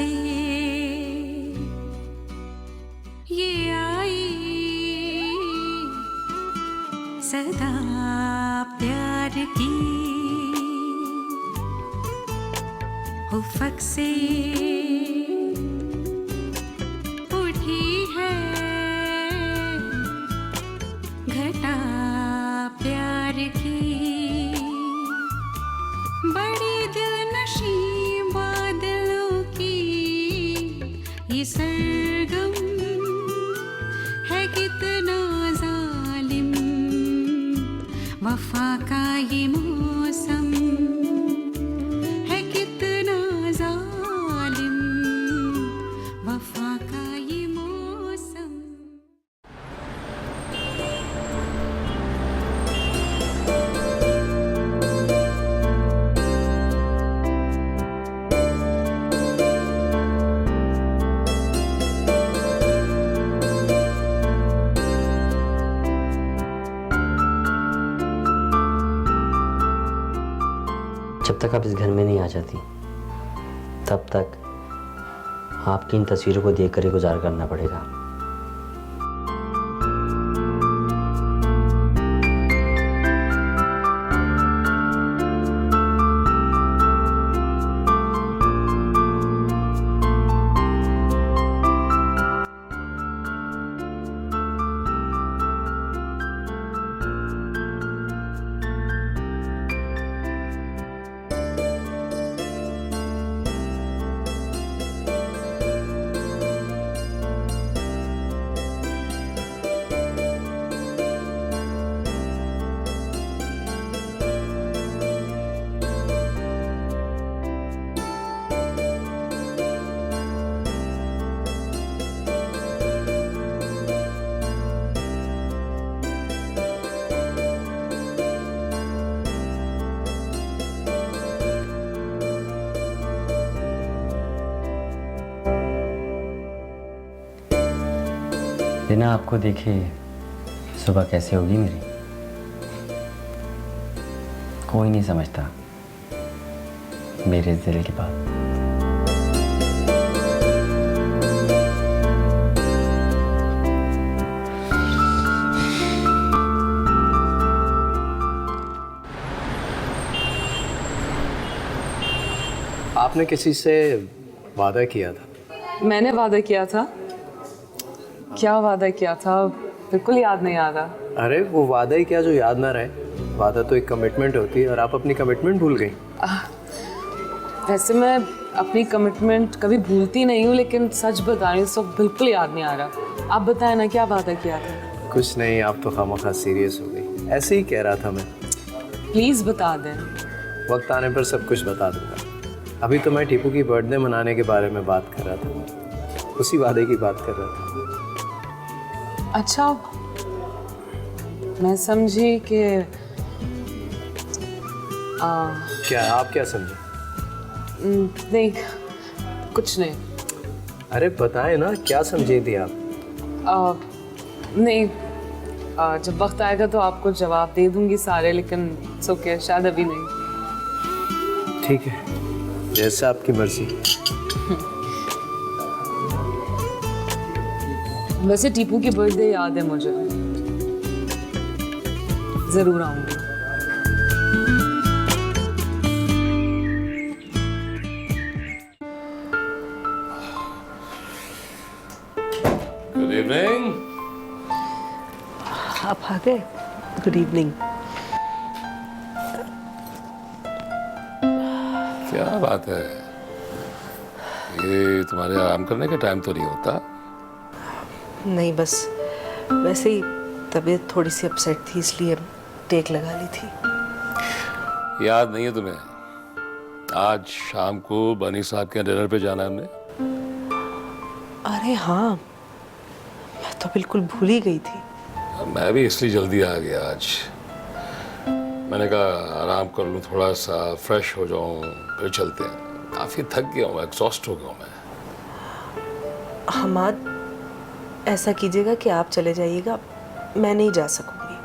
से ये आई सदा प्यार की उफ़क़ से उठी है घटा प्यार की। बड़ी दिलनशी बादलों की ये सरगम है कितना जालिम, वफ़ा का ये मौसम है कितना जालिम, वफ़ा का ये मौसम। जब तक आप इस घर में नहीं आ जाती तब तक आपकी इन तस्वीरों को देखकर ही गुजार करना पड़ेगा। बिना आपको देखे सुबह कैसे होगी मेरी, कोई नहीं समझता मेरे दिल की बात। आपने किसी से वादा किया था? मैंने वादा किया था? क्या वादा किया था? बिल्कुल याद नहीं आ रहा। अरे वो वादा ही क्या जो याद ना रहे। वादा तो एक कमिटमेंट होती है और आप अपनी कमिटमेंट भूल गई। वैसे मैं अपनी कमिटमेंट कभी भूलती नहीं हूँ, लेकिन सच बता रही हूँ तो बिल्कुल याद नहीं आ रहा। आप बताएं ना, क्या वादा किया था? कुछ नहीं, आप तो खामखा सीरियस हो गई। ऐसे ही कह रहा था मैं। प्लीज़ बता दें। वक्त आने पर सब कुछ बता दूंगा। अभी तो मैं टीपू की बर्थडे मनाने के बारे में बात कर रहा था, उसी वादे की बात कर रहा था। अच्छा, मैं समझी कि क्या आप क्या समझे? नहीं, कुछ नहीं। अरे बताएं ना, क्या समझी थी आप? नहीं, जब वक्त आएगा तो आपको जवाब दे दूंगी सारे, लेकिन ओके, शायद अभी नहीं। ठीक है, जैसा आपकी मर्जी। वैसे टीपू की बर्थडे याद है मुझे, जरूर आऊंगी। Good evening. आप आ गए? Good evening. क्या बात है, ये तुम्हारे आराम करने का टाइम तो नहीं होता? नहीं, बस वैसे ही तबीयत थोड़ी सी अपसेट थी, इसलिए टेक लगा ली थी। याद नहीं है तुम्हें? आज शाम को बनी साहब के डिनर पे जाना है हमने। अरे हाँ, मैं तो बिल्कुल भूल ही गई थी। मैं भी इसलिए जल्दी आ गया आज। मैंने कहा आराम कर लूँ, थोड़ा सा फ्रेश हो जाऊँ, फिर चलते हैं। काफ़ी थक गया हूँ, एग्जॉस्ट हो गया हूँ मैं। हमाद, ऐसा कीजिएगा कि आप चले जाइएगा, मैं नहीं जा सकूंगी।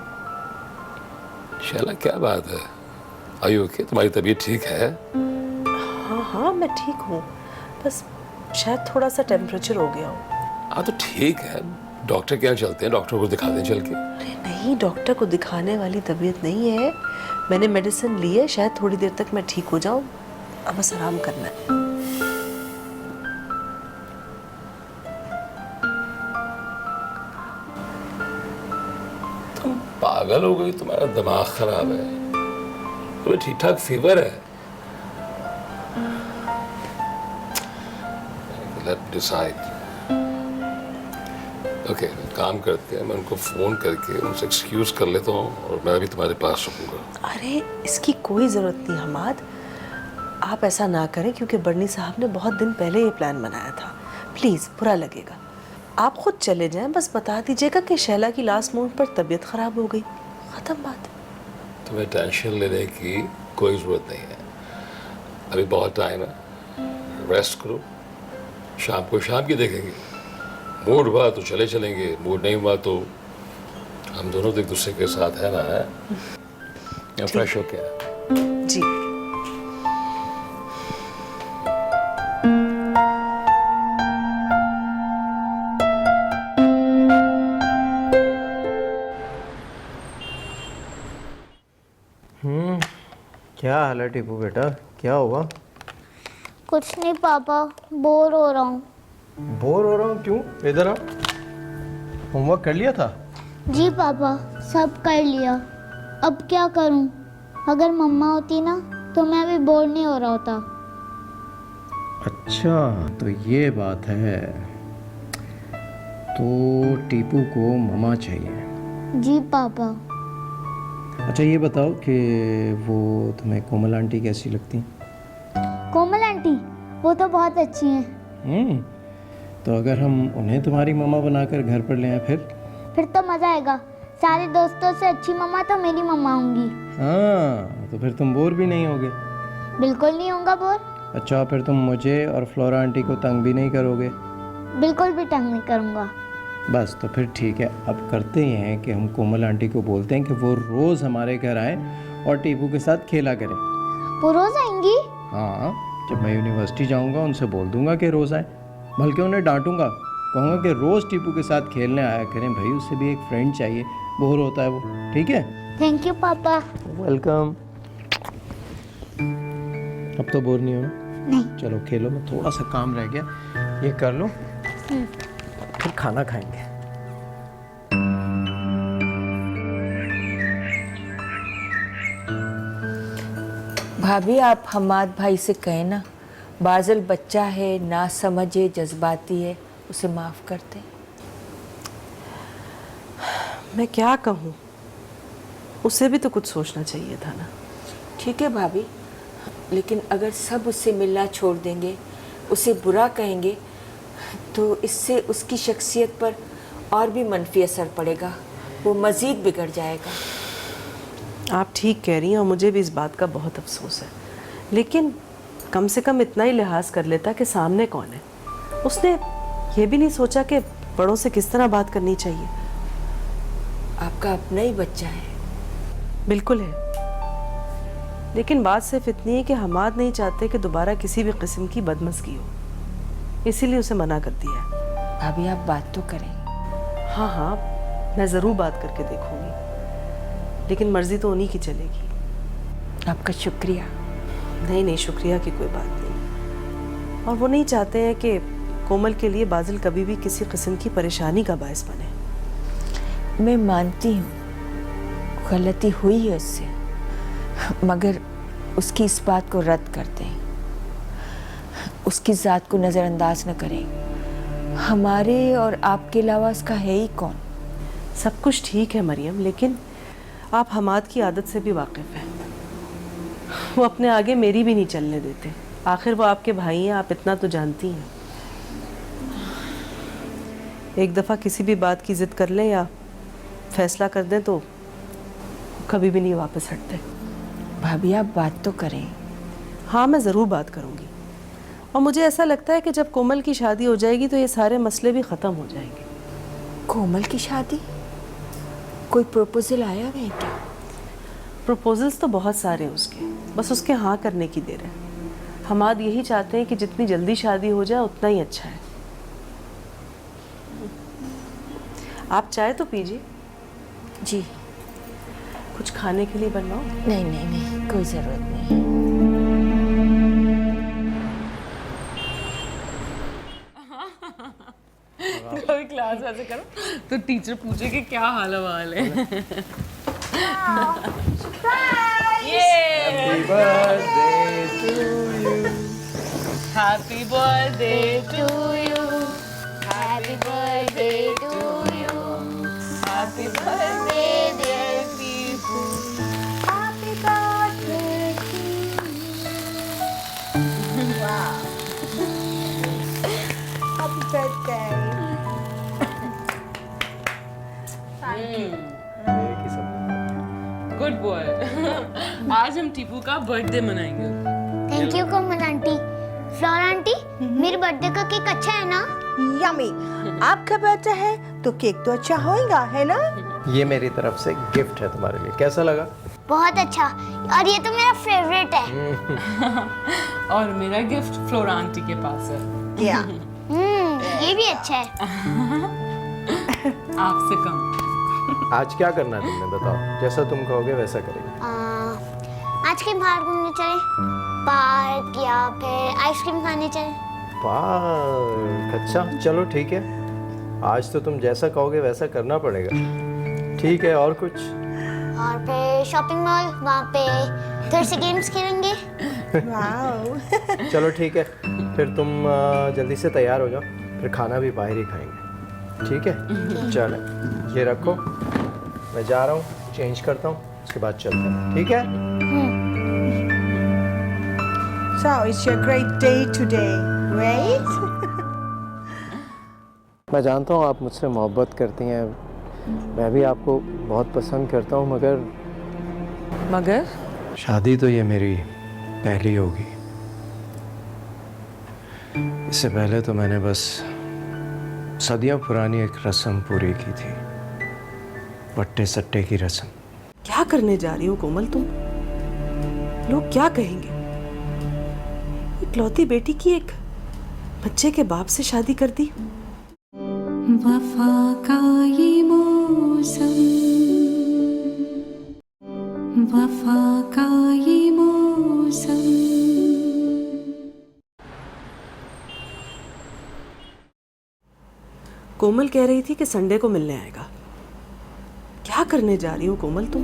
शैला, क्या बात है? आयु ओके? तुम्हारी तबीयत ठीक है? हाँ हाँ, मैं ठीक हूँ, बस शायद थोड़ा सा टेम्परेचर हो गया हो। हाँ तो ठीक है, डॉक्टर क्या चलते हैं, डॉक्टर को दिखा दें चल के। अरे नहीं, डॉक्टर को दिखाने वाली तबीयत नहीं है। मैंने मेडिसिन ली है, शायद थोड़ी देर तक मैं ठीक हो जाऊं। अब बस आराम करना है। तुम पागल हो गई, तुम्हारा दिमाग खराब है, तुम्हें ठीक ठाक फीवर है। Late decide. ओके, काम करते हैं, मैं उनको फ़ोन करके उनसे एक्सक्यूज़ कर लेता हूँ और मैं भी तुम्हारे पास रुकूंगा। अरे इसकी कोई ज़रूरत नहीं हमाद, आप ऐसा ना करें क्योंकि बर्नी साहब ने बहुत दिन पहले ये प्लान बनाया था। प्लीज़, बुरा लगेगा। आप खुद चले जाएं, बस बता दीजिएगा कि शैला की लास्ट मोमेंट पर तबीयत ख़राब हो गई, ख़त्म बात। तुम्हें टेंशन लेने की कोई ज़रूरत नहीं है, अभी बहुत टाइम है, रेस्ट करो, शाम को शाम की देखेंगे। मूड हुआ तो चले चलेंगे, मूड नहीं हुआ तो हम दोनों तो एक दूसरे के साथ है ना, है फ्रेश हो क्या जी। क्या हाल है टीपू बेटा, क्या हुआ? कुछ नहीं पापा, बोर हो रहा हूँ। बोर हो रहा हूँ? क्यों? इधर आ। होमवर्क कर लिया था? जी पापा, सब कर लिया। अब क्या करूँ? अगर मम्मा होती ना तो मैं अभी बोर नहीं हो रहा होता। अच्छा तो ये बात है, तो टीपू को ममा चाहिए। जी पापा। अच्छा ये बताओ कि वो तुम्हें कोमल आंटी कैसी लगती? कोमल आंटी, वो तो बहुत अच्छी हैं। तो अगर हम उन्हें तुम्हारी मम्मा बनाकर घर पर ले आए फिर तो मज़ा आएगा। सारे दोस्तों से अच्छी मम्मा तो मेरी मम्मा होंगी। हाँ, तो फिर तुम बोर भी नहीं होगे। बिल्कुल नहीं होगा बोर। अच्छा, फिर तुम मुझे और फ्लोरा आंटी को तंग भी नहीं करोगे? बिल्कुल भी तंग नहीं करूँगा। बस तो फिर ठीक है, अब करते ही हैं कि हम कोमल आंटी को बोलते हैं कि वो रोज़ हमारे घर आए और टीपू के साथ खेला करें। वो रोज़ आएंगी? हाँ, जब मैं यूनिवर्सिटी जाऊंगा उनसे बोल दूंगा कि रोज़ आए, बल्कि उन्हें डांटूंगा, कहूँगा कि रोज़ टीपू के साथ खेलने आया करें भाई, उससे भी एक फ्रेंड चाहिए, बोर होता है वो। ठीक है? थैंक यू पापा। वेलकम। अब तो बोर नहीं होना? नहीं। चलो खेलो, मैं थोड़ा सा काम रह गया ये कर लो, फिर खाना खाएंगे। भाभी आप हमाद भाई से कहें ना, बाज़ल बच्चा है, ना समझे, जज्बाती है, उसे माफ़ करते। मैं क्या कहूँ, उसे भी तो कुछ सोचना चाहिए था ना। ठीक है भाभी, लेकिन अगर सब उससे मिलना छोड़ देंगे, उसे बुरा कहेंगे, तो इससे उसकी शख्सियत पर और भी मनफी असर पड़ेगा, वो मज़ीद बिगड़ जाएगा। आप ठीक कह रही हैं और मुझे भी इस बात का बहुत अफसोस है, लेकिन कम से कम इतना ही लिहाज कर लेता कि सामने कौन है। उसने ये भी नहीं सोचा कि बड़ों से किस तरह बात करनी चाहिए। आपका अपना ही बच्चा है। बिल्कुल है, लेकिन बात सिर्फ इतनी है कि हमाद नहीं चाहते कि दोबारा किसी भी किस्म की बदमज़गी हो, इसीलिए उसे मना कर दिया है। भाभी आप बात तो करें। हाँ हाँ, मैं ज़रूर बात करके देखूंगी, लेकिन मर्जी तो उन्हीं की चलेगी। आपका शुक्रिया। नहीं नहीं, शुक्रिया की कोई बात नहीं। और वो नहीं चाहते हैं कि कोमल के लिए बाज़िल कभी भी किसी किस्म की परेशानी का बायस बने। मैं मानती हूँ गलती हुई है उससे, मगर उसकी इस बात को रद्द कर दें, उसकी ज़ात को नज़रअंदाज न करें। हमारे और आपके अलावा उसका है ही कौन? सब कुछ ठीक है मरियम, लेकिन आप हमाद की आदत से भी वाकिफ़ हैं। वो अपने आगे मेरी भी नहीं चलने देते। आखिर वो आपके भाई हैं, आप इतना तो जानती हैं। एक दफ़ा किसी भी बात की ज़िद कर लें या फैसला कर दें तो कभी भी नहीं वापस हटते। भाभी आप बात तो करें। हाँ, मैं ज़रूर बात करूँगी, और मुझे ऐसा लगता है कि जब कोमल की शादी हो जाएगी तो ये सारे मसले भी ख़त्म हो जाएंगे। कोमल की शादी? कोई प्रपोजल आया है क्या? प्रपोजल्स तो बहुत सारे हैं उसके, बस उसके हाँ करने की देर है। हमाद यही चाहते हैं कि जितनी जल्दी शादी हो जाए उतना ही अच्छा है। आप चाय तो पीजिए। जी कुछ खाने के लिए बनवाओ? नहीं नहीं नहीं, कोई ज़रूरत नहीं। कभी क्लास ऐसे करो तो टीचर पूछे कि क्या हाल हवाल है। Happy birthday to you, happy birthday to you, happy birthday dear Pipu, happy birthday to you. वाह, हैप्पी बर्थडे। Good boy. आज हम टीपू का बर्थडे मनाएंगे। Thank you Komal aunty. फ्लोर आंटी, मेरे बर्थडे का केक अच्छा है ना? यम्मी। आपका बर्थडे है तो केक तो अच्छा होएगा, है ना? ये मेरी तरफ से गिफ्ट है तुम्हारे लिए, कैसा लगा? बहुत अच्छा, और ये तो मेरा फेवरेट है। और मेरा गिफ्ट फ्लोर आंटी के पास है। क्या? ये भी अच्छा है। आपसे कम। आज क्या करना है तुमने, बताओ। जैसा तुम कहोगे वैसा करेंगे। आज कहीं बाहर घूमने चले, पार्क या फिर आइसक्रीम खाने चले? पार्क? अच्छा चलो ठीक है, आज तो तुम जैसा कहोगे वैसा करना पड़ेगा। ठीक है, और कुछ? और फिर शॉपिंग मॉल, वहाँ पे थोड़े से गेम्स खेलेंगे। वाओ। चलो ठीक है, फिर तुम जल्दी से तैयार हो जाओ, फिर खाना भी बाहर ही खाएंगे। ठीक है, चलो ये रखो, मैं जा रहा हूँ, चेंज करता हूँ, उसके बाद चलते हैं। ठीक है? So it's your great day today, right? मैं जानता हूँ आप मुझसे मोहब्बत करती हैं, मैं भी आपको बहुत पसंद करता हूँ, मगर शादी तो ये मेरी पहली होगी। इससे पहले तो मैंने बस सदियों पुरानी एक रस्म पूरी की थी, पट्टे सट्टे की रस्म। क्या करने जा रही हो कोमल तुम? लोग क्या कहेंगे? इकलौती बेटी की एक बच्चे के बाप से शादी कर दी। वफा का ये मौसम, वफा का ये मौसम। कोमल कह रही थी कि संडे को मिलने आएगा। क्या करने जा रही हो कोमल तुम?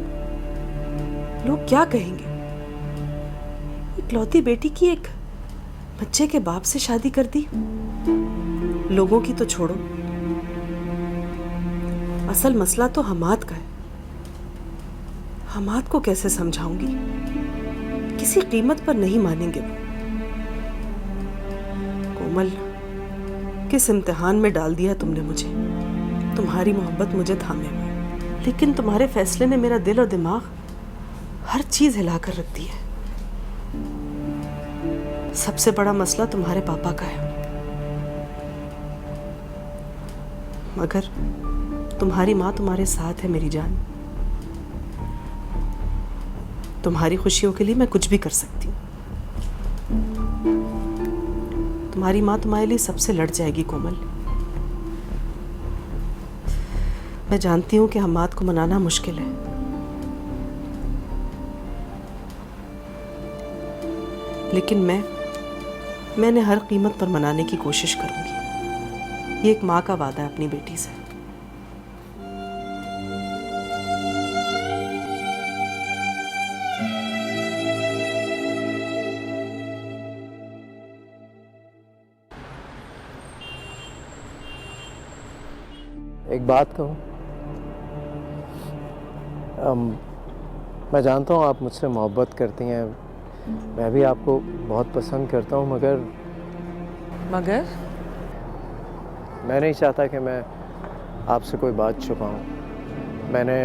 लोग क्या कहेंगे? इकलौती बेटी की एक बच्चे के बाप से शादी कर दी। लोगों की तो छोड़ो, असल मसला तो हमाद का है। हमाद को कैसे समझाऊंगी? किसी कीमत पर नहीं मानेंगे वो। कोमल, किस इम्तिहान में डाल दिया तुमने मुझे। तुम्हारी मोहब्बत मुझे थामे हुए, लेकिन तुम्हारे फैसले ने मेरा दिल और दिमाग, हर चीज हिला कर रख दी है। सबसे बड़ा मसला तुम्हारे पापा का है, मगर तुम्हारी माँ तुम्हारे साथ है मेरी जान। तुम्हारी खुशियों के लिए मैं कुछ भी कर सकती हूँ। तुम्हारी माँ तुम्हारे लिए सबसे लड़ जाएगी कोमल। मैं जानती हूँ कि हमाद को मनाना मुश्किल है, लेकिन मैंने हर कीमत पर मनाने की कोशिश करूंगी। ये एक माँ का वादा है अपनी बेटी से। एक बात कहूँ, मैं जानता हूँ आप मुझसे मोहब्बत करती हैं, मैं भी आपको बहुत पसंद करता हूँ, मगर मैं नहीं चाहता कि मैं आपसे कोई बात छुपाऊँ। मैंने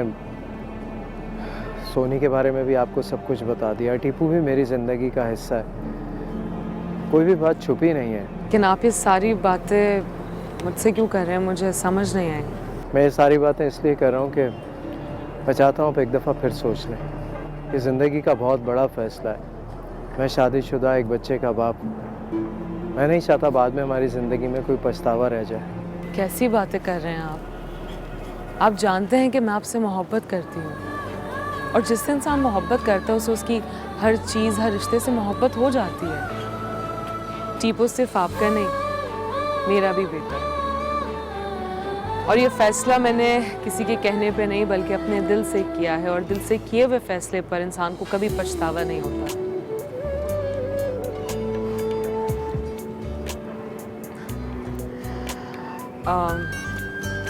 सोनी के बारे में भी आपको सब कुछ बता दिया। टीपू भी मेरी ज़िंदगी का हिस्सा है, कोई भी बात छुपी नहीं है। लेकिन आप ये सारी बातें मुझसे क्यों कर रहे हैं, मुझे समझ नहीं आई। मैं ये सारी बातें इसलिए कर रहा हूँ कि मैं चाहता हूँ आप एक दफ़ा फिर सोच लें। ये ज़िंदगी का बहुत बड़ा फ़ैसला है, मैं शादीशुदा एक बच्चे का बाप हूँ। मैं नहीं चाहता बाद में हमारी ज़िंदगी में कोई पछतावा रह जाए। कैसी बातें कर रहे हैं आप जानते हैं कि मैं आपसे मोहब्बत करती हूँ, और जिससे इंसान मोहब्बत करता है उसे उसकी हर चीज़, हर रिश्ते से मोहब्बत हो जाती है। टीपू सिर्फ आपका नहीं, मेरा भी बेटा है। और ये फैसला मैंने किसी के कहने पे नहीं बल्कि अपने दिल से किया है, और दिल से किए हुए फैसले पर इंसान को कभी पछतावा नहीं होता।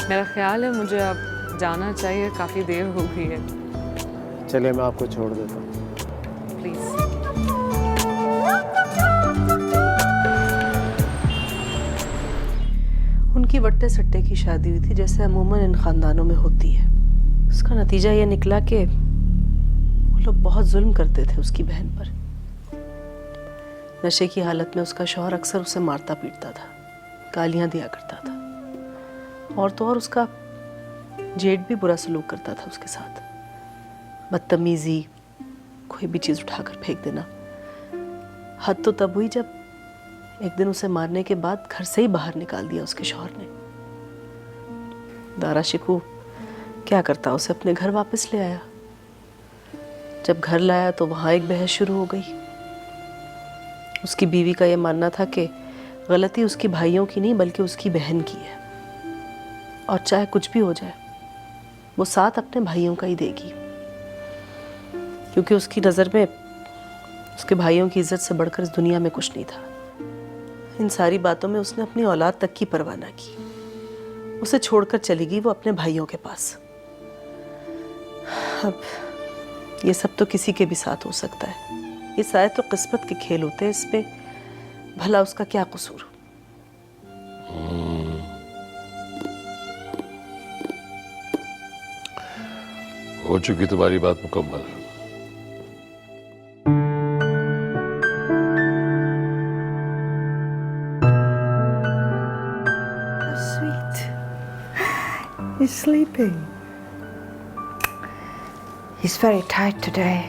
मेरा ख्याल है मुझे अब जाना चाहिए, काफ़ी देर हो गई है। चलिए मैं आपको छोड़ देता हूँ। प्लीज़। उनकी वट्टे सट्टे की शादी हुई थी, जैसे अमूमन इन खानदानों में होती है। उसका नतीजा ये निकला कि वो लोग बहुत जुल्म करते थे उसकी बहन पर। नशे की हालत में उसका शौहर अक्सर उसे मारता पीटता था, गालियां दिया करता था, और तो और उसका जेठ भी बुरा सलूक करता था उसके साथ। बदतमीजी, कोई भी चीज़ उठाकर फेंक देना। हद तो तब हुई जब एक दिन उसे मारने के बाद घर से ही बाहर निकाल दिया उसके शौहर ने। दारा शिकू क्या करता, उसे अपने घर वापस ले आया। जब घर लाया तो वहाँ एक बहस शुरू हो गई। उसकी बीवी का यह मानना था कि गलती उसकी भाइयों की नहीं बल्कि उसकी बहन की है, और चाहे कुछ भी हो जाए वो साथ अपने भाइयों का ही देगी, क्योंकि उसकी नज़र में उसके भाइयों की इज्जत से बढ़कर इस दुनिया में कुछ नहीं था। इन सारी बातों में उसने अपनी औलाद तक की परवाह ना की। उसे छोड़कर चली गई वो अपने भाइयों के पास। अब ये सब तो किसी के भी साथ हो सकता है, ये शायद तो किस्मत के खेल होते हैं, इसमें भला उसका क्या कसूर। हो चुकी तुम्हारी बात मुकम्मल। Sweet. He's sleeping. He's very tired today.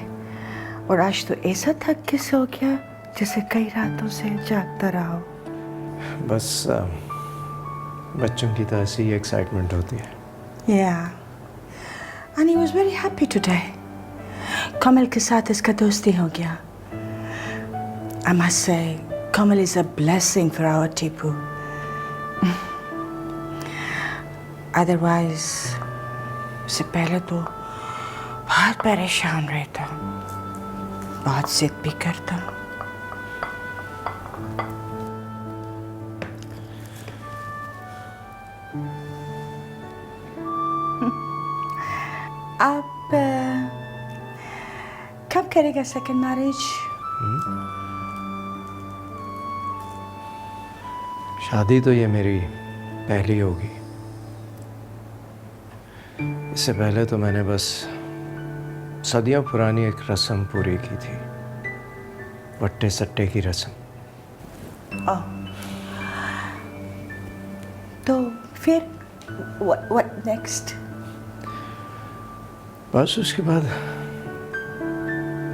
और आज तो ऐसा थक के सो गया जैसे कई रातों से जागता रहा हो। बस बच्चों की तो ऐसी ही एक्साइटमेंट होती है। Yeah. And he was very happy today. कमल के साथ इसका दोस्ती हो गया। I must say, Kamal is a blessing for our Tipu. Otherwise, उससे पहले तो बहुत परेशान रहता, बहुत जिद भी करता। आप कब करेगा सेकंड मैरिज? शादी तो ये मेरी पहली होगी। इससे पहले तो मैंने बस सदियों पुरानी एक रस्म पूरी की थी, वट्टे सट्टे की रस्म। तो फिर what next? बस उसके बाद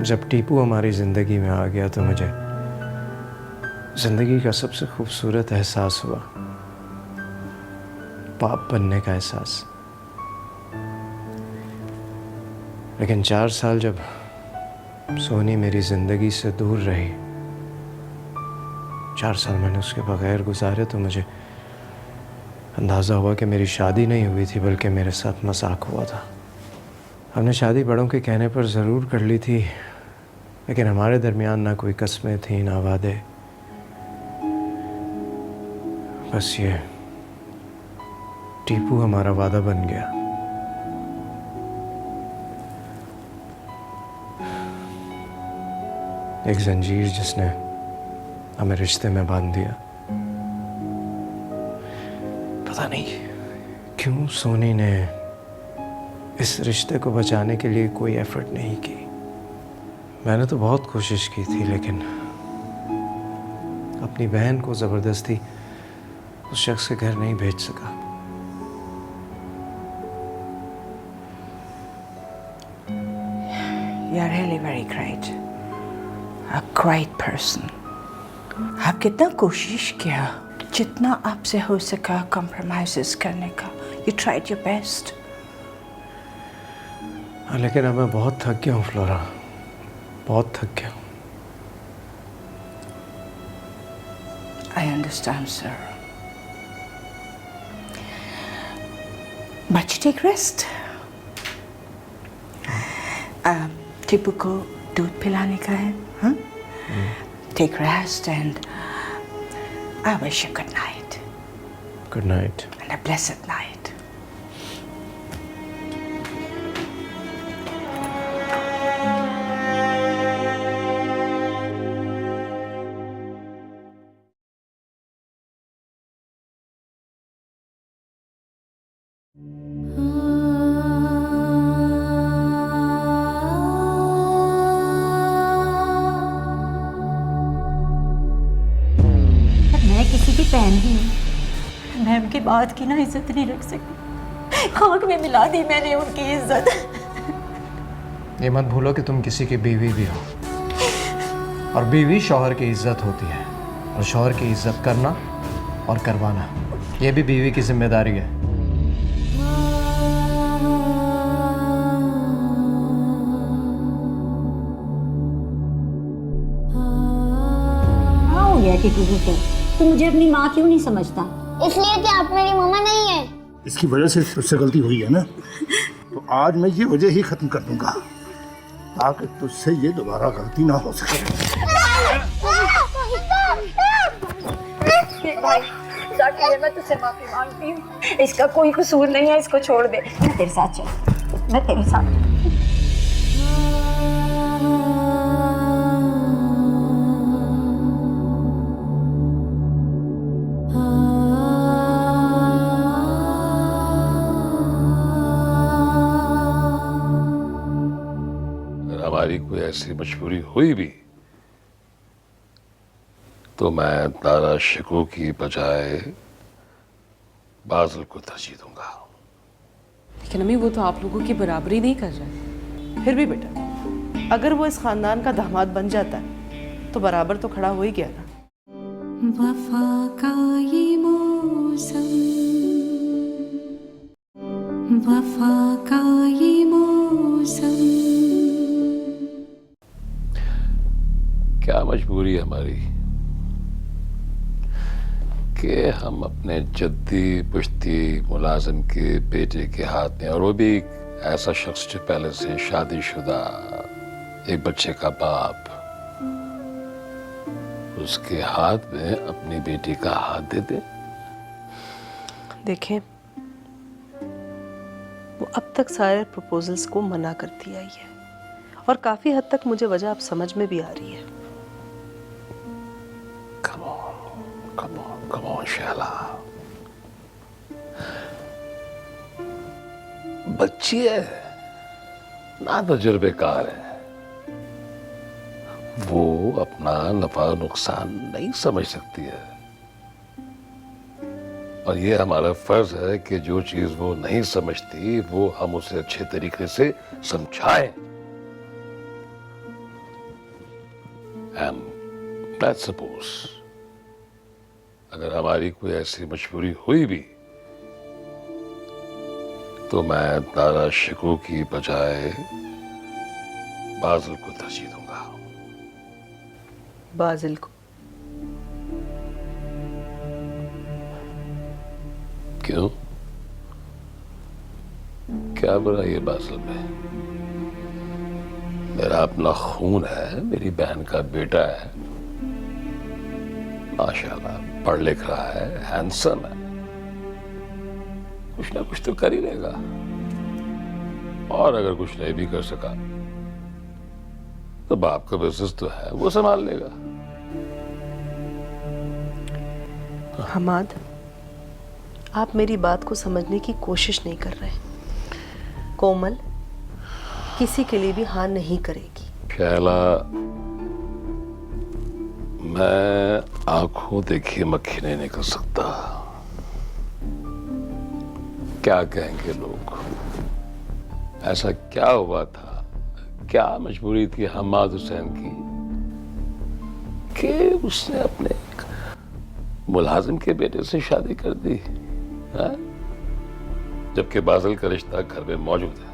जब टीपू हमारी ज़िंदगी में आ गया तो मुझे ज़िंदगी का सबसे खूबसूरत एहसास हुआ, बाप बनने का एहसास। लेकिन 4 साल जब सोनी मेरी ज़िंदगी से दूर रही, 4 साल मैंने उसके बगैर गुजारे, तो मुझे अंदाज़ा हुआ कि मेरी शादी नहीं हुई थी बल्कि मेरे साथ मजाक हुआ था। हमने शादी बड़ों के कहने पर ज़रूर कर ली थी, लेकिन हमारे दरमियान ना कोई कस्में थी ना वादे। बस ये टीपू हमारा वादा बन गया। एक जंजीर जिसने हमें रिश्ते में बांध दिया। पता नहीं क्यों सोनी ने इस रिश्ते को बचाने के लिए कोई एफर्ट नहीं की। मैंने तो बहुत कोशिश की थी, लेकिन अपनी बहन को ज़बरदस्ती उस शख्स के घर नहीं भेज सका। You are really very great. a great person. आप कितना कोशिश किया, जितना आपसे हो सका कॉम्प्रोमाइज़ करने का. You tried your best. लेकिन अब मैं बहुत थक गया हूँ फ्लोरा, बहुत थक गया हूँ. I understand, sir. But you take rest. Tipu को दूध पिलाने का है, हाँ? Take rest and I wish you good night. Good night. And a blessed night. मैं किसी की बहन ही हूँ। मैं उनकी बात की ना इज्जत नहीं रख सकती। खाक में मिला दी मैंने उनकी इज्जत। ये मत भूलो कि तुम किसी की बीवी भी हो, और बीवी शौहर की इज्जत होती है, और शौहर की इज्जत करना और करवाना ये भी बीवी की जिम्मेदारी है. हाँ हो गया कि तू मुझे अपनी माँ क्यों नहीं समझता? इसलिए कि आप मेरी मम्मा नहीं है। इसकी वजह से तुझसे गलती हुई है ना, तो आज मैं ये वजह ही खत्म कर दूंगा ताकि तुझसे ये दोबारा गलती ना हो सके. भाई मैं तुझसे माफी मांगती हूँ, इसका कोई कसूर नहीं है, इसको छोड़ दे. मैं तेरे साथ चल, मैं तेरे साथ. हमारी कोई ऐसी मजबूरी हुई भी तो मैं दारा शिको की बजाय बाज़िल को तरजीह दूंगा. लेकिन अम्मी वो तो आप लोगों की बराबरी नहीं कर रहे. फिर भी बेटा, अगर वो इस खानदान का दामाद बन जाता है तो बराबर तो खड़ा हो ही गया ना. वफा का ये मौसम, वफा का ये मौसम. क्या मजबूरी है हमारी कि हम अपने जद्दी पुश्ती मुलाजिम के बेटे के हाथ में, और वो भी ऐसा शख्स जो पहले से शादीशुदा, एक बच्चे का बाप, उसके हाथ में अपनी बेटी का हाथ दे दे. देखें, वो अब तक सारे प्रपोजल्स को मना करती आई है, और काफी हद तक मुझे वजह अब समझ में भी आ रही है. Come on, Shaila. बच्ची है ना, तजुर्बेकार है, वो अपना नफा नुकसान नहीं समझ सकती है, और ये हमारा फर्ज है कि जो चीज वो नहीं समझती वो हम उसे अच्छे तरीके से समझाएं. एंड लेट्स सपोज अगर हमारी कोई ऐसी मजबूरी हुई भी तो मैं दारा शिको की बजाय बाज़िल को तरजीह दूंगा. बाज़िल को? क्यों? क्या बुरा ये बाज़िल में? मेरा अपना खून है, मेरी बहन का बेटा है, माशाल्लाह पढ़ लिख रहा है, हैंडसम है, कुछ ना कुछ तो कर ही लेगा, और अगर कुछ नहीं भी कर सका तो बाप का बिजनेस तो है, वो संभाल लेगा. हमाद, आप मेरी बात को समझने की कोशिश नहीं कर रहे. कोमल किसी के लिए भी हाँ नहीं करेगी. शैला, मैं आंखों देखी मक्खी नहीं निकल सकता. क्या कहेंगे लोग? ऐसा क्या हुआ था, क्या मजबूरी थी हमाद हुसैन की कि उसने अपने एक मुलाजिम के बेटे से शादी कर दी, हाँ? जबकि बादल का रिश्ता घर में मौजूद है।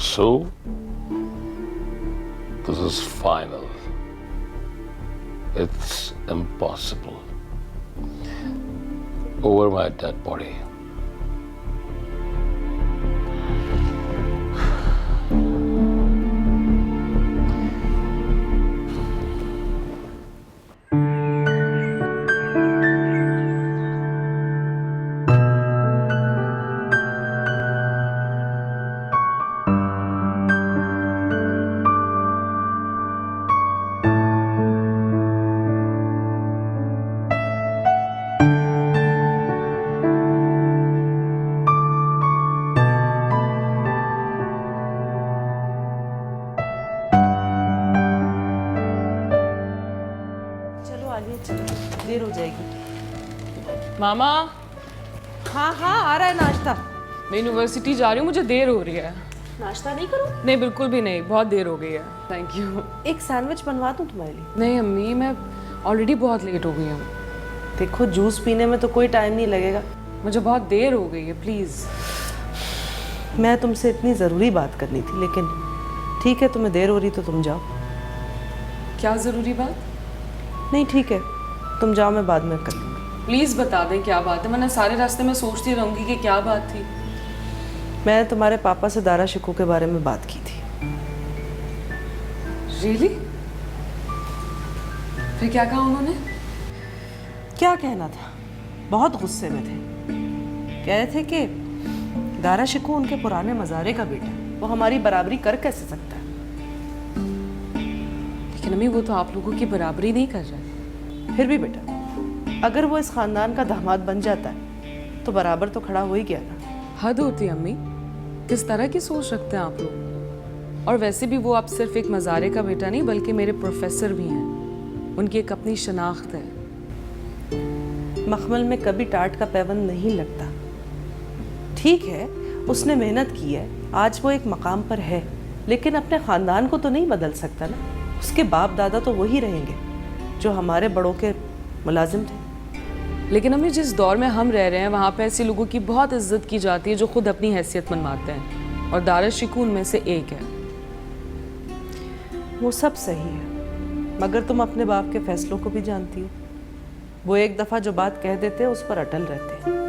So, this is final. It's impossible. Over my dead body. चलो आलिया चलो, देर हो जाएगी। मामा, हाँ हाँ आ रहा है नाश्ता। मैं यूनिवर्सिटी जा रही हूँ, मुझे देर हो रही है। नाश्ता नहीं करो? नहीं, बिल्कुल भी नहीं, बहुत देर हो गई है। Thank you. एक सैंडविच बनवा दूँ तुम्हारे लिए? नहीं अम्मी, मैं ऑलरेडी बहुत लेट हो गई हूँ। देखो जूस पीने में तो कोई टाइम नहीं लगेगा। मुझे बहुत देर हो गई है, प्लीज़। मैं तुमसे इतनी ज़रूरी बात करनी थी, लेकिन ठीक है, तुम्हें देर हो रही तो तुम जाओ। क्या ज़रूरी बात? नहीं ठीक है, तुम जाओ, मैं बाद में कर लूँगी। प्लीज़ बता दें क्या बात है, मैंने सारे रास्ते में सोचती रहूँगी कि क्या बात थी। मैंने तुम्हारे पापा से दारा शिकू के बारे में बात की थी। रियली? फिर क्या कहा उन्होंने? क्या कहना था, बहुत गुस्से में थे। कह रहे थे कि दारा शिकू उनके पुराने मज़ारे का बेटा है, वो हमारी बराबरी कर कैसे सकता है। लेकिन अम्मी, वो तो आप लोगों की बराबरी नहीं कर रहा। फिर भी बेटा, अगर वो इस खानदान का दामाद बन जाता है तो बराबर तो खड़ा हो ही गया ना। हद होती है अम्मी, किस तरह की सोच रखते हैं आप लोग। और वैसे भी वो आप सिर्फ एक मज़ारे का बेटा नहीं, बल्कि मेरे प्रोफेसर भी हैं। उनकी एक अपनी शनाख्त है। मखमल में कभी टाट का पैबंद नहीं लगता। ठीक है, उसने मेहनत की है, आज वो एक मकाम पर है, लेकिन अपने ख़ानदान को तो नहीं बदल सकता ना। उसके बाप दादा तो वही रहेंगे जो हमारे बड़ों के मुलाजिम थे। लेकिन अम्मी, जिस दौर में हम रह रहे हैं वहाँ पे ऐसे लोगों की बहुत इज्जत की जाती है जो खुद अपनी हैसियत मनवाते हैं, और दारा शिकू उनमें से एक है। वो सब सही है, मगर तुम अपने बाप के फैसलों को भी जानती हो। वो एक दफ़ा जो बात कह देते हैं उस पर अटल रहते हैं।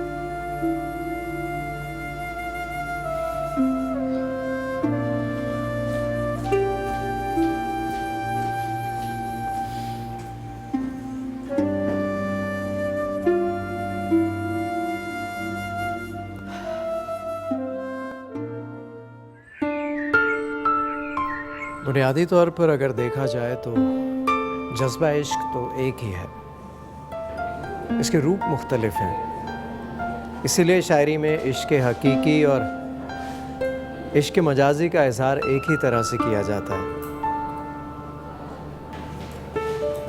बुनियादी तौर पर अगर देखा जाए तो जज्बा इश्क तो एक ही है, इसके रूप मुख्तलिफ हैं। इसीलिए शायरी में इश्क हकीकी और इश्क मजाजी का इजहार एक ही तरह से किया जाता है।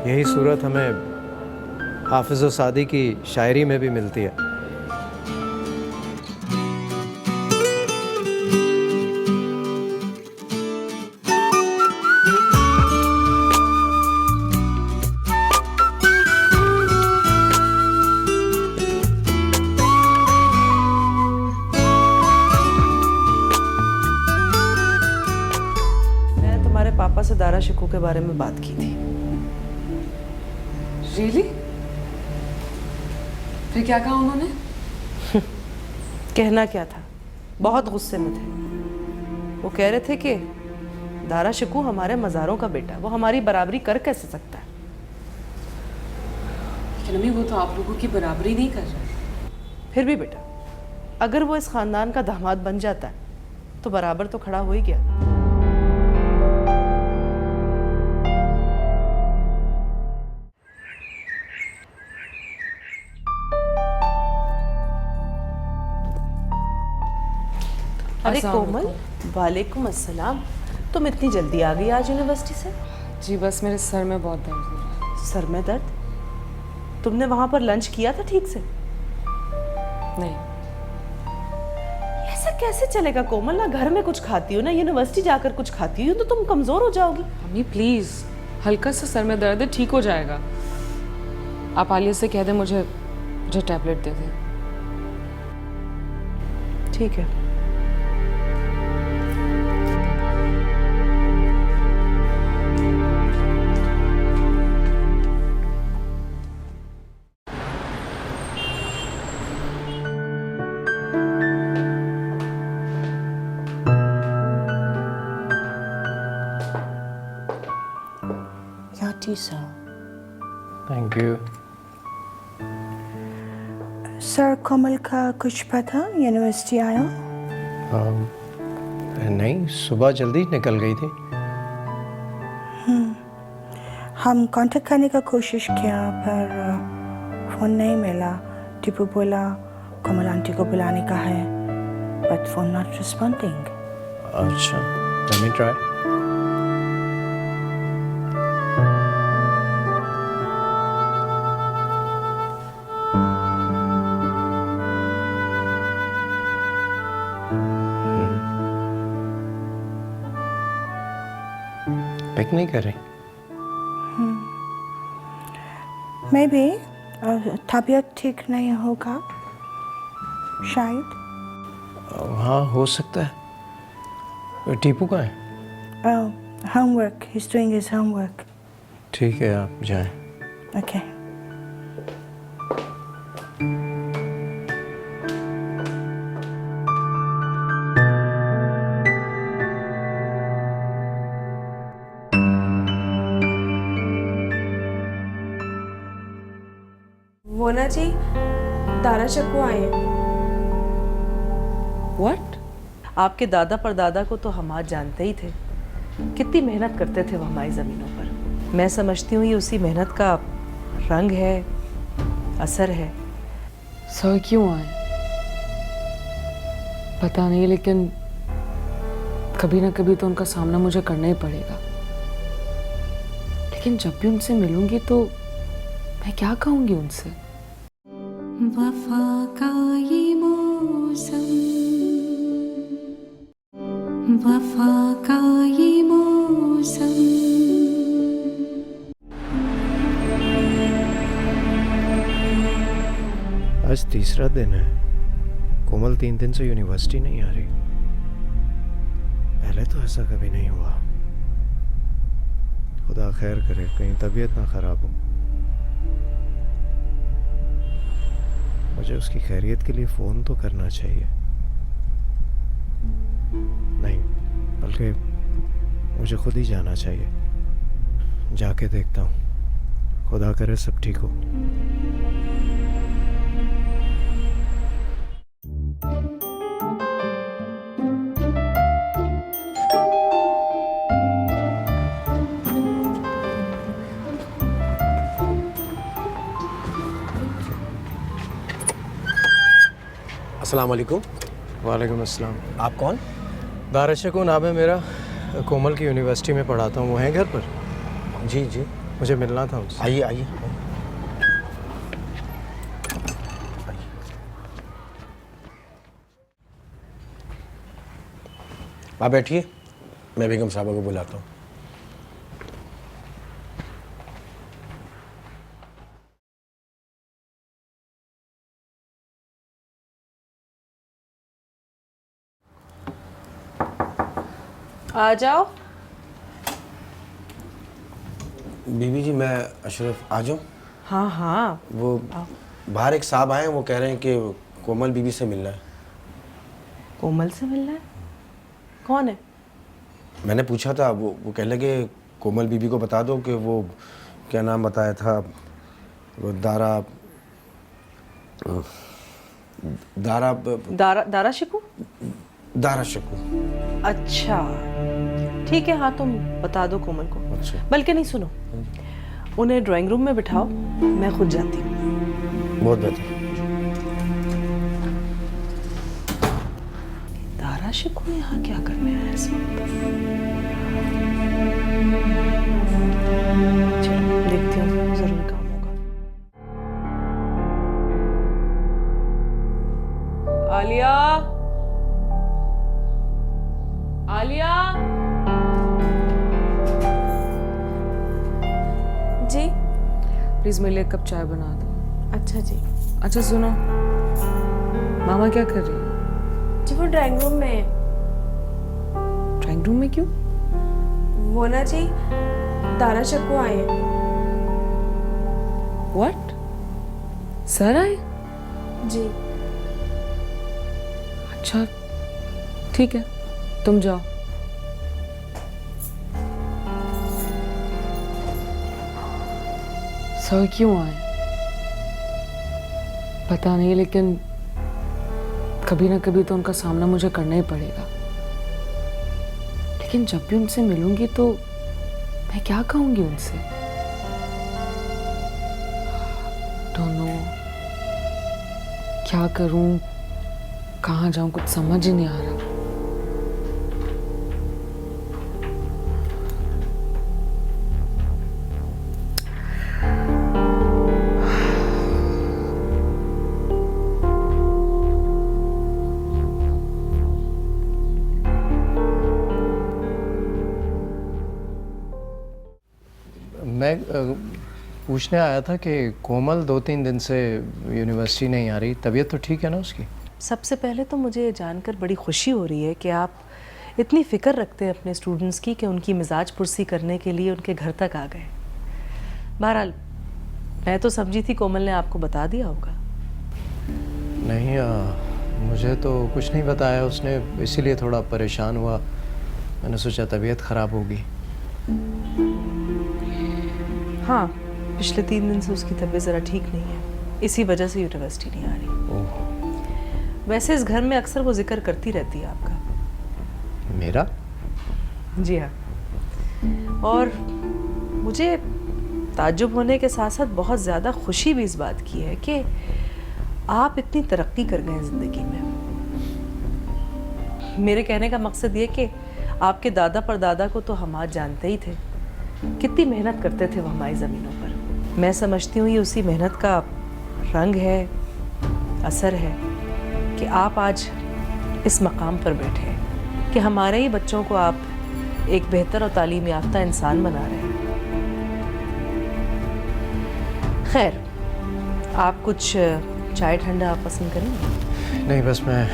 यही सूरत हमें हाफिज़ सादी की शायरी में भी मिलती है। पापा से दारा शिकू के बारे में बात की थी। रियली? फिर क्या कहा उन्होंने? कहना क्या था, बहुत गुस्से में थे। वो कह रहे थे कि दारा शिकू हमारे मज़ारों का बेटा है, वो हमारी बराबरी कर कैसे सकता है। लेकिन अम्मी, वो तो आप लोगों की बराबरी नहीं कर रहा। फिर भी बेटा, अगर वो इस खानदान का दामाद बन जाता है तो बराबर तो खड़ा हो ही गया। अरे कोमल, वालेकुम अस्सलाम। तुम इतनी जल्दी आ गई आज यूनिवर्सिटी से? जी बस मेरे सर में बहुत दर्द हो रहा है। सर में दर्द? तुमने वहाँ पर लंच किया था ठीक से? नहीं। ऐसा कैसे चलेगा कोमल, ना घर में कुछ खाती हो ना यूनिवर्सिटी जाकर कुछ खाती हो, तो तुम कमज़ोर हो जाओगी। अम्मी प्लीज़, हल्का सा सर में दर्द है, ठीक हो जाएगा। आप आलिया से कह दें मुझे टैबलेट दे दें। ठीक है। Your tea, sir. Thank you. Sir Komal का कुछ पता यूनिवर्सिटी आया? नहीं, सुबह जल्दी निकल गई थी। हम कांटेक्ट करने का कोशिश किया पर फ़ोन नहीं मिला। टीपू बोला कोमल आंटी को बुलाने का है, बट फोन नॉट रिस्पॉन्डिंग। अच्छा, लेट मी ट्राई। पिक नहीं कर रही। मे बी तबीयत ठीक नहीं होगा शायद। हाँ, हो सकता है। टीपू कहाँ है? Homework, he is doing his homework. ठीक है, आप जाएं। ओके। मोना जी, दारा चक्कू आए हैं। व्हाट? आपके दादा परदादा को तो हम आज जानते ही थे, कितनी मेहनत करते थे वो हमारी ज़मीनों पर। मैं समझती हूँ ये उसी मेहनत का रंग है, असर है। सर क्यों आए पता नहीं, लेकिन कभी ना कभी तो उनका सामना मुझे करना ही पड़ेगा। लेकिन जब भी उनसे मिलूंगी तो मैं क्या कहूंगी उनसे? वफा का ये मौसम, वफा का ये मौसम। आज तीसरा दिन है, कोमल 3 दिन से यूनिवर्सिटी नहीं आ रही। पहले तो ऐसा कभी नहीं हुआ। खुदा खैर करे, कहीं तबीयत ना खराब हो। मुझे उसकी खैरियत के लिए फ़ोन तो करना चाहिए। नहीं, बल्कि मुझे खुद ही जाना चाहिए। जाके देखता हूँ, खुदा करे सब ठीक हो। अस्सलाम वालेकुम। वालेकुम अस्सलाम। आप कौन? दारा चक्कू नाम है मेरा। कोमल की यूनिवर्सिटी में पढ़ाता हूँ। वो हैं घर पर? जी जी, मुझे मिलना था उनसे। आइए आइए। आप बैठिए, मैं बेगम साहबा को बुलाता हूँ। आ जाओ। बीबी जी, मैं अशरफ आ जाऊँ? हाँ हाँ, वो बाहर एक साहब आए हैं, वो कह रहे हैं कि कोमल बीबी से मिलना है। कोमल से मिलना है? कौन है? मैंने पूछा था, वो कह लगे कोमल बीबी को बता दो कि वो क्या नाम बताया था, वो दारा शिकू। दारा शिकू। अच्छा ठीक है, हाँ तुम बता दो कोमल को। अच्छा। बल्कि नहीं, सुनो, उन्हें ड्राइंग रूम में बिठाओ, मैं खुद जाती हूँ। बहुत बेहतर। दारा शिकू यहाँ क्या करने आया इस वक्त? चलो देखती हूँ, जरूर काम होगा। आलिया, आलिया, जी प्लीज मेरे लिए एक कप चाय बना दो। अच्छा जी। अच्छा सुनो, मामा क्या कर रही है? जी वो ड्राइंग रूम में है। ड्राइंग रूम में क्यों? वो ना जी दारा शक्कू आए हैं। व्हाट? सर आए? जी। अच्छा ठीक है, तुम जाओ। सर क्यों आए पता नहीं, लेकिन कभी ना कभी तो उनका सामना मुझे करना ही पड़ेगा। लेकिन जब भी उनसे मिलूंगी तो मैं क्या कहूंगी उनसे? डोंट नो, क्या करूं, कहाँ जाऊं, कुछ समझ ही नहीं आ रहा। मैं पूछने आया था कि कोमल 2-3 दिन से यूनिवर्सिटी नहीं आ रही, तबीयत तो ठीक है ना उसकी? सबसे पहले तो मुझे जानकर बड़ी खुशी हो रही है कि आप इतनी फ़िक्र रखते हैं अपने स्टूडेंट्स की कि उनकी मिजाज पुरसी करने के लिए उनके घर तक आ गए। बहरहाल मैं तो समझी थी कोमल ने आपको बता दिया होगा। नहीं, मुझे तो कुछ नहीं बताया उसने, इसीलिए थोड़ा परेशान हुआ। मैंने सोचा तबीयत ख़राब होगी। हाँ, पिछले 3 दिन से उसकी तबीयत ज़रा ठीक नहीं है, इसी वजह से यूनिवर्सिटी नहीं आ रही। ओह। वैसे इस घर में अक्सर वो जिक्र करती रहती है आपका। मेरा? जी हाँ। और मुझे ताज्जुब होने के साथ साथ बहुत ज़्यादा खुशी भी इस बात की है कि आप इतनी तरक्की कर गए हैं ज़िंदगी में। मेरे कहने का मकसद ये कि आपके दादा परदादा को तो हम आज जानते ही थे, कितनी मेहनत करते थे वो हमारी ज़मीनों पर। मैं समझती हूँ ये उसी मेहनत का रंग है, असर है कि आप आज इस मकाम पर बैठे हैं कि हमारे ही बच्चों को आप एक बेहतर और तालीम याफ्ता इंसान बना रहे हैं। खैर, आप कुछ चाय ठंडा आप पसंद करेंगे? नहीं, बस मैं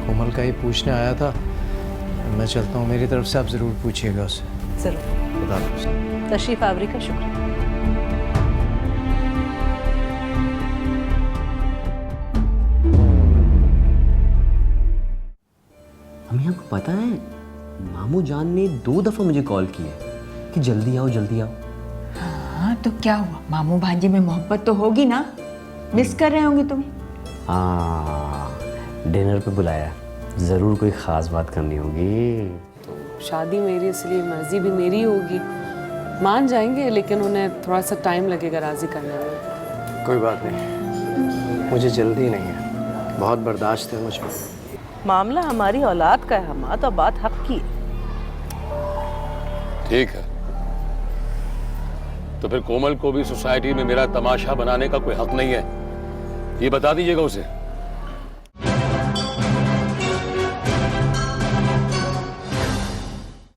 कोमल का ही पूछने आया था। मैं चलता हूँ, मेरी तरफ से आप ज़रूर पूछिएगा उससे। ज़रूर। खुदा हाफ़िज़। तशरीफ़ आवरी का शुक्रिया। हमें आपको पता है, मामू जान ने 2 दफ़ा मुझे कॉल की है कि जल्दी आओ जल्दी आओ। हाँ तो क्या हुआ, मामू भांजे में मोहब्बत तो होगी ना, मिस कर रहे होंगे तुम्हें। हाँ, डिनर पे बुलाया, ज़रूर कोई ख़ास बात करनी होगी। शादी मेरी, इसलिए मर्जी भी मेरी होगी। मान जाएंगे, लेकिन उन्हें थोड़ा सा टाइम लगेगा राजी करने में। कोई बात नहीं, मुझे जल्दी नहीं है, बहुत बर्दाश्त है मुझ पर। मामला हमारी औलाद का है हमारा, तो बात हक की है। ठीक है, तो फिर कोमल को भी सोसाइटी में मेरा तमाशा बनाने का कोई हक नहीं है, ये बता दीजिएगा उसे।